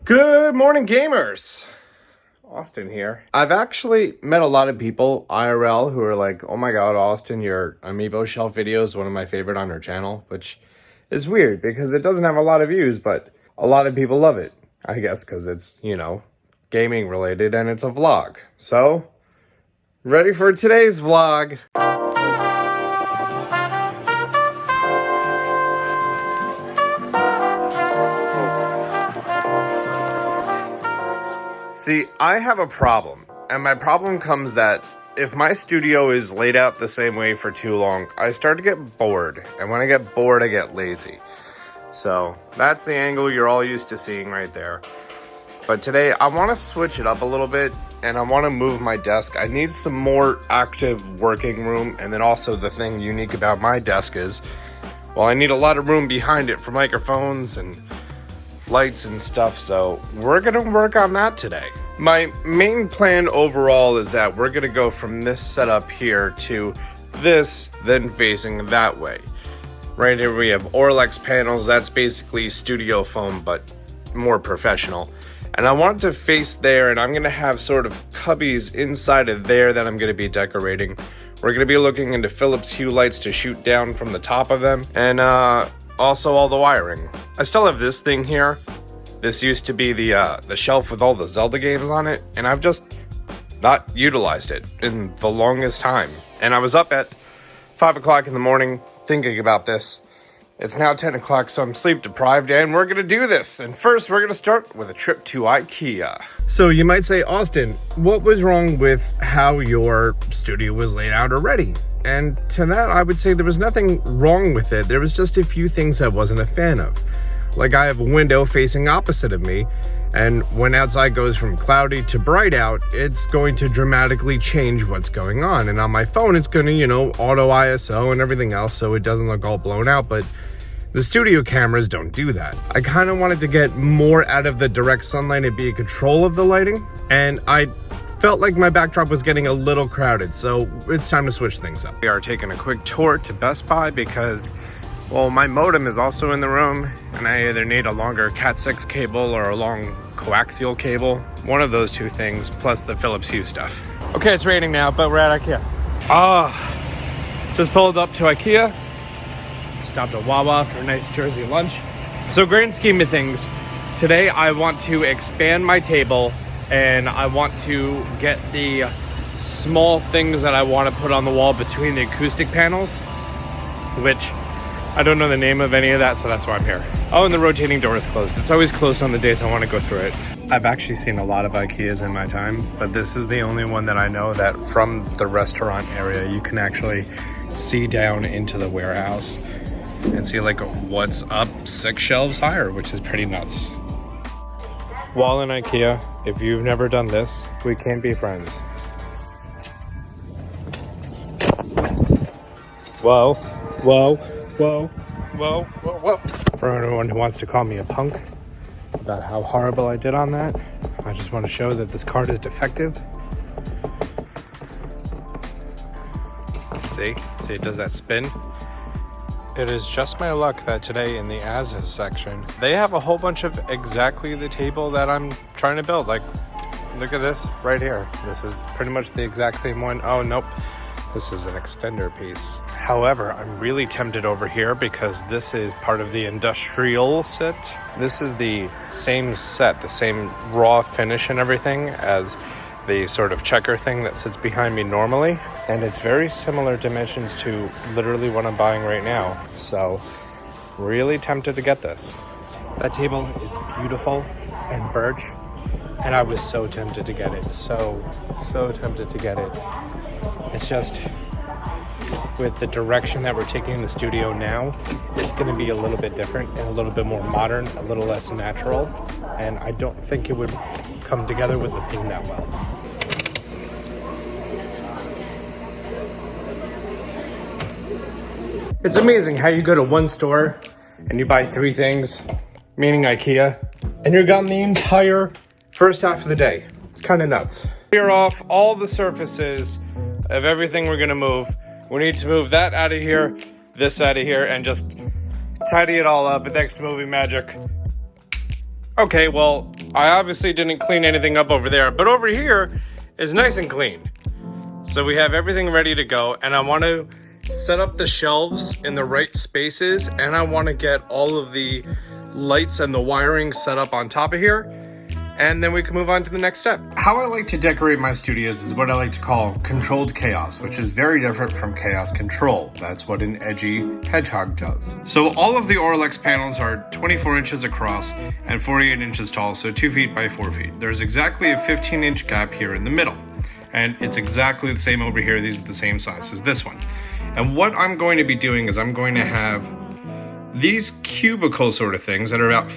Good morning, gamers. Austin here. I've actually met a lot of people IRL who are like, oh my god, Austin, your amiibo shelf video is one of my favorite on your channel, which is weird because it doesn't have a lot of views, but a lot of people love it. I guess because it's, gaming related and it's a vlog. So, ready for today's vlog. See, I have a problem, and my problem comes that if my studio is laid out the same way for too long, I start to get bored, and when I get bored, I get lazy. So, that's the angle you're all used to seeing right there. But today, I want to switch it up a little bit, and I want to move my desk. I need some more active working room, and then also the thing unique about my desk is, well, I need a lot of room behind it for microphones and lights and stuff, so we're gonna work on that today. My main plan overall is that we're gonna go from this setup here to this, then facing that way. Right here we have Orlex panels. That's basically studio foam, but more professional. And I want to face there, and I'm gonna have sort of cubbies inside of there that I'm gonna be decorating. We're gonna be looking into Philips Hue lights to shoot down from the top of them, and also all the wiring. I still have this thing here. This used to be the shelf with all the Zelda games on it, and I've just not utilized it in the longest time. And I was up at 5 o'clock in the morning thinking about this. It's now 10 o'clock, so I'm sleep deprived, and we're gonna do this. And first, we're gonna start with a trip to Ikea. So you might say, Austin, what was wrong with how your studio was laid out already? And to that, I would say there was nothing wrong with it. There was just a few things I wasn't a fan of. Like I have a window facing opposite of me, and when outside goes from cloudy to bright out, it's going to dramatically change what's going on. And on my phone, it's gonna, auto ISO and everything else so it doesn't look all blown out, but the studio cameras don't do that. I kind of wanted to get more out of the direct sunlight and be in control of the lighting, and I felt like my backdrop was getting a little crowded, so it's time to switch things up. We are taking a quick tour to Best Buy because, well, my modem is also in the room, and I either need a longer Cat6 cable or a long coaxial cable. One of those two things, plus the Philips Hue stuff. Okay, it's raining now, but we're at Ikea. Just pulled up to Ikea. Stopped at Wawa for a nice Jersey lunch. So grand scheme of things, today I want to expand my table, and I want to get the small things that I want to put on the wall between the acoustic panels, which I don't know the name of any of that, so that's why I'm here. Oh, and the rotating door is closed. It's always closed on the days I want to go through it. I've actually seen a lot of Ikeas in my time, but this is the only one that I know that from the restaurant area, you can actually see down into the warehouse and see like what's up 6 shelves higher, which is pretty nuts. While in Ikea, if you've never done this, we can't be friends. Whoa, whoa, whoa, whoa, whoa, whoa. For anyone who wants to call me a punk about how horrible I did on that, I just want to show that this card is defective. See, it does that spin. It is just my luck that today in the as-is section, they have a whole bunch of exactly the table that I'm trying to build. Like, look at this right here. This is pretty much the exact same one. Oh, nope. This is an extender piece. However, I'm really tempted over here because this is part of the industrial set. This is the same set, the same raw finish and everything as the sort of checker thing that sits behind me normally, and it's very similar dimensions to literally what I'm buying right now, so really tempted to get this. That table is beautiful and birch, and I was so tempted to get it, so tempted to get it. It's just with the direction that we're taking in the studio now, it's going to be a little bit different and a little bit more modern, a little less natural, and I don't think it would come together with the theme that well. It's amazing how you go to one store and you buy 3 things, meaning Ikea, and you're gone the entire first half of the day. It's kind of nuts. Clear off all the surfaces of everything we're gonna move. We need to move that out of here, this out of here, and just tidy it all up. But thanks to movie magic. Okay, well, I obviously didn't clean anything up over there, but over here is nice and clean. So we have everything ready to go, and I want to set up the shelves in the right spaces, and I want to get all of the lights and the wiring set up on top of here, and then we can move on to the next step. How I like to decorate my studios is what I like to call controlled chaos, which is very different from chaos control. That's what an edgy hedgehog does. So all of the Orlex panels are 24 inches across and 48 inches tall, so 2 feet by 4 feet. There's exactly a 15-inch gap here in the middle, and it's exactly the same over here. These are the same size as this one. And what I'm going to be doing is I'm going to have these cubicle sort of things that are about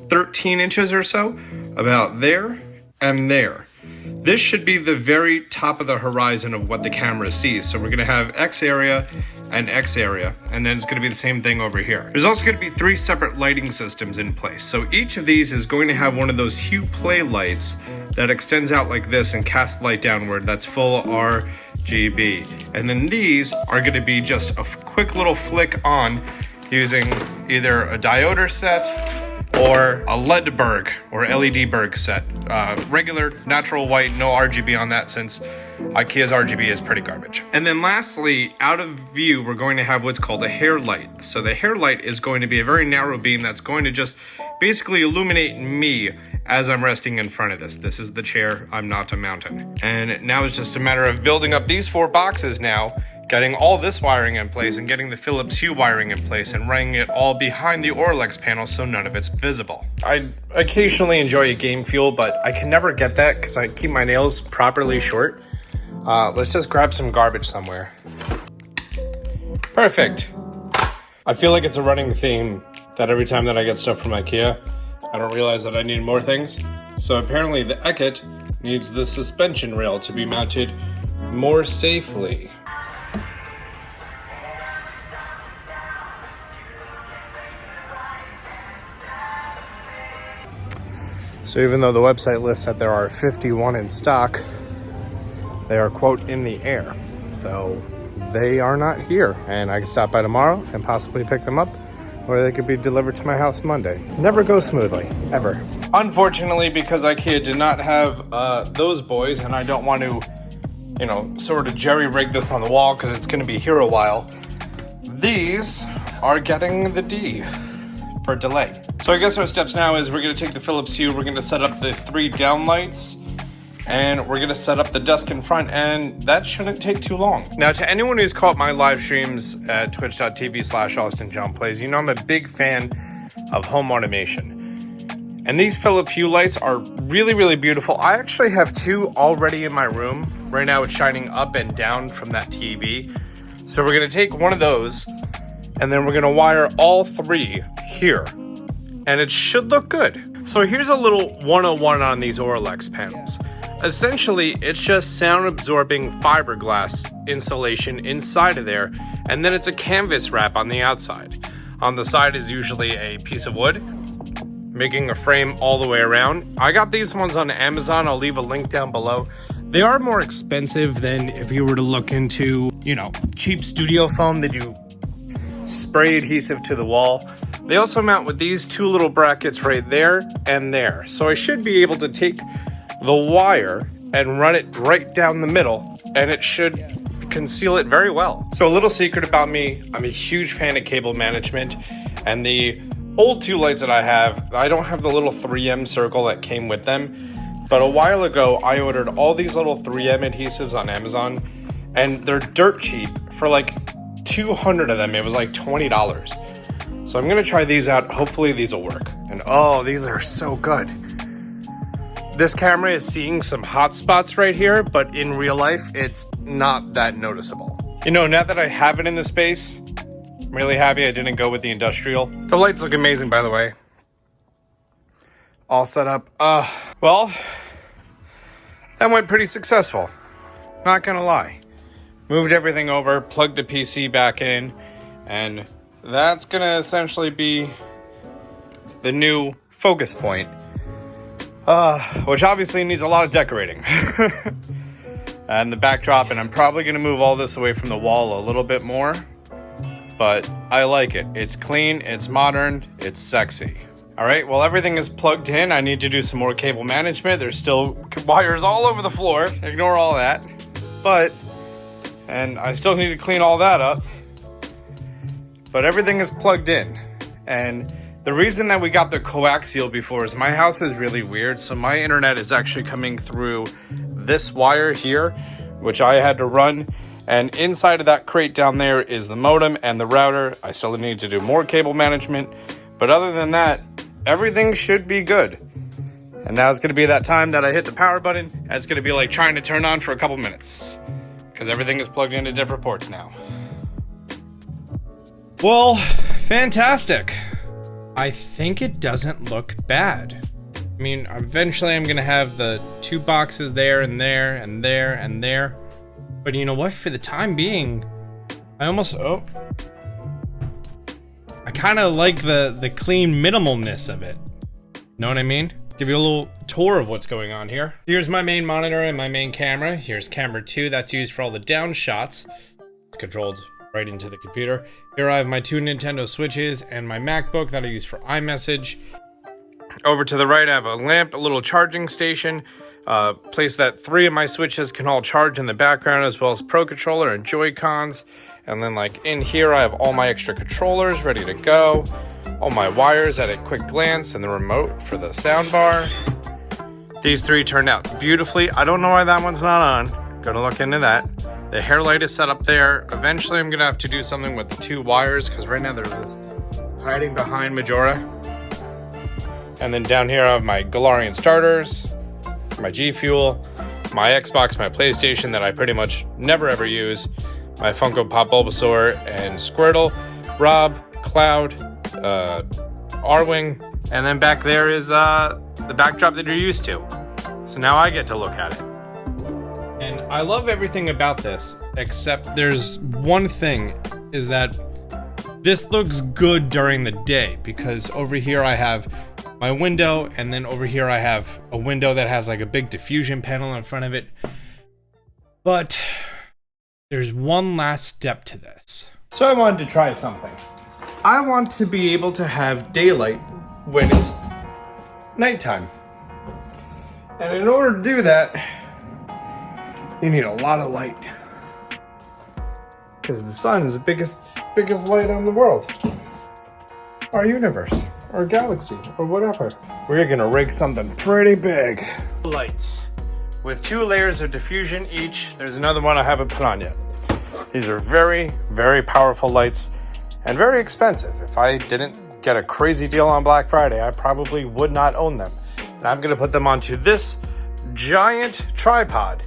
13 inches or so, about there and there. This should be the very top of the horizon of what the camera sees. So we're gonna have X area and X area, and then it's gonna be the same thing over here. There's also gonna be 3 separate lighting systems in place. So each of these is going to have one of those hue play lights that extends out like this and casts light downward. That's full RGB. And then these are gonna be just a quick little flick on using either a dioder set or a LED or LED set. Regular, natural white, no RGB on that, since Ikea's RGB is pretty garbage. And then lastly, out of view, we're going to have what's called a hair light. So the hair light is going to be a very narrow beam that's going to just basically illuminate me as I'm resting in front of this. This is the chair, I'm not a mountain. And now it's just a matter of building up these 4 boxes now, getting all this wiring in place and getting the Philips Hue wiring in place and running it all behind the Orlex panel so none of it's visible. I occasionally enjoy a game fuel, but I can never get that because I keep my nails properly short. Let's just grab some garbage somewhere. Perfect. I feel like it's a running theme that every time that I get stuff from Ikea, I don't realize that I need more things. So apparently the Ekit needs the suspension rail to be mounted more safely. So even though the website lists that there are 51 in stock, they are, quote, in the air. So they are not here, and I can stop by tomorrow and possibly pick them up, or they could be delivered to my house Monday. Never goes smoothly, ever. Unfortunately, because Ikea did not have those boys, and I don't want to, you know, sort of jerry-rig this on the wall because it's going to be here a while, these are getting the D for delay. So I guess our steps now is we're going to take the Philips Hue, we're going to set up the 3 downlights, and we're going to set up the desk in front, and that shouldn't take too long. Now, to anyone who's caught my live streams at twitch.tv/AustinJohnPlays, you know I'm a big fan of home automation. And these Philips Hue lights are really, really beautiful. I actually have 2 already in my room. Right now it's shining up and down from that TV. So we're going to take one of those, and then we're going to wire all 3 here. And it should look good. So here's a little 101 on these Orlex panels. Essentially, it's just sound absorbing fiberglass insulation inside of there, and then it's a canvas wrap on the outside. On the side is usually a piece of wood, making a frame all the way around. I got these ones on Amazon. I'll leave a link down below. They are more expensive than if you were to look into, you know, cheap studio foam that you spray adhesive to the wall. They also mount with these 2 little brackets right there and there. So I should be able to take the wire and run it right down the middle, and it should conceal it very well. So a little secret about me, I'm a huge fan of cable management, and the old 2 lights that I have, I don't have the little 3M circle that came with them, but a while ago I ordered all these little 3M adhesives on Amazon, and they're dirt cheap. For like 200 of them, it was like $20. So I'm gonna try these out. Hopefully these will work. And oh, these are so good. This camera is seeing some hot spots right here, but in real life, it's not that noticeable. You know, now that I have it in the space, I'm really happy I didn't go with the industrial. The lights look amazing, by the way. All set up. Well, that went pretty successful. Not gonna lie. Moved everything over, plugged the PC back in, and that's gonna essentially be the new focus point, which obviously needs a lot of decorating. And the backdrop, and I'm probably gonna move all this away from the wall a little bit more, but I like it. It's clean, it's modern, it's sexy. All right, well, everything is plugged in. I need to do some more cable management. There's still wires all over the floor. Ignore all that. And I still need to clean all that up. But everything is plugged in. And the reason that we got the coaxial before is my house is really weird. So my internet is actually coming through this wire here, which I had to run. And inside of that crate down there is the modem and the router. I still need to do more cable management. But other than that, everything should be good. And now it's going to be that time that I hit the power button, and it's going to be like trying to turn on for a couple minutes because everything is plugged into different ports now. Well, fantastic. I think it doesn't look bad. I mean, eventually I'm going to have the 2 boxes there and there and there and there. But you know what? For the time being, I kind of like the clean minimalness of it. Know what I mean? Give you a little tour of what's going on here. Here's my main monitor and my main camera. Here's camera 2. That's used for all the down shots. It's controlled right into the computer. Here I have my 2 Nintendo Switches and my MacBook that I use for iMessage. Over to the right, I have a lamp, a little charging station. Place that 3 of my Switches can all charge in the background, as well as Pro Controller and Joy-Cons. And then like in here, I have all my extra controllers ready to go. All my wires at a quick glance and the remote for the sound bar. These 3 turned out beautifully. I don't know why that one's not on. Gonna look into that. The hair light is set up there. Eventually I'm gonna have to do something with the 2 wires because right now there's this hiding behind Majora. And then down here I have my Galarian starters, my G Fuel, my Xbox, my PlayStation that I pretty much never ever use, my Funko Pop Bulbasaur and Squirtle, Rob, Cloud, Arwing, and then back there is the backdrop that you're used to. So now I get to look at it. And I love everything about this, except there's one thing, is that this looks good during the day, because over here I have my window, and then over here I have a window that has like a big diffusion panel in front of it. But there's one last step to this. So I wanted to try something. I want to be able to have daylight when it's nighttime. And in order to do that, you need a lot of light. Because the sun is the biggest light on the world. Our universe, our galaxy, or whatever. We're gonna rig something pretty big. Lights. With 2 layers of diffusion each. There's another one I haven't put on yet. These are very, very powerful lights and very expensive. If I didn't get a crazy deal on Black Friday, I probably would not own them. And I'm gonna put them onto this giant tripod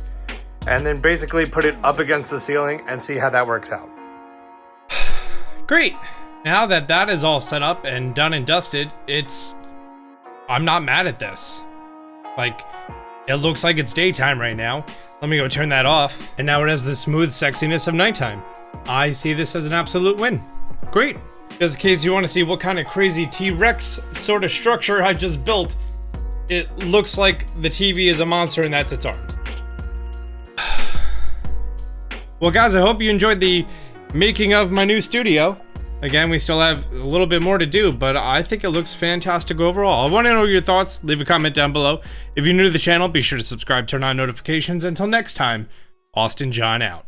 and then basically put it up against the ceiling and see how that works out. Great. Now that that is all set up and done and dusted, I'm not mad at this. Like, it looks like it's daytime right now. Let me go turn that off. And now it has the smooth sexiness of nighttime. I see this as an absolute win. Great. Just in case you want to see what kind of crazy T-Rex sort of structure I just built, it looks like the TV is a monster and that's its arms. Well guys, I hope you enjoyed the making of my new studio. Again, we still have a little bit more to do, but I think it looks fantastic overall. I want to know your thoughts. Leave a comment down below. If you're new to the channel, be sure to subscribe, turn on notifications. Until next time, Austin John out.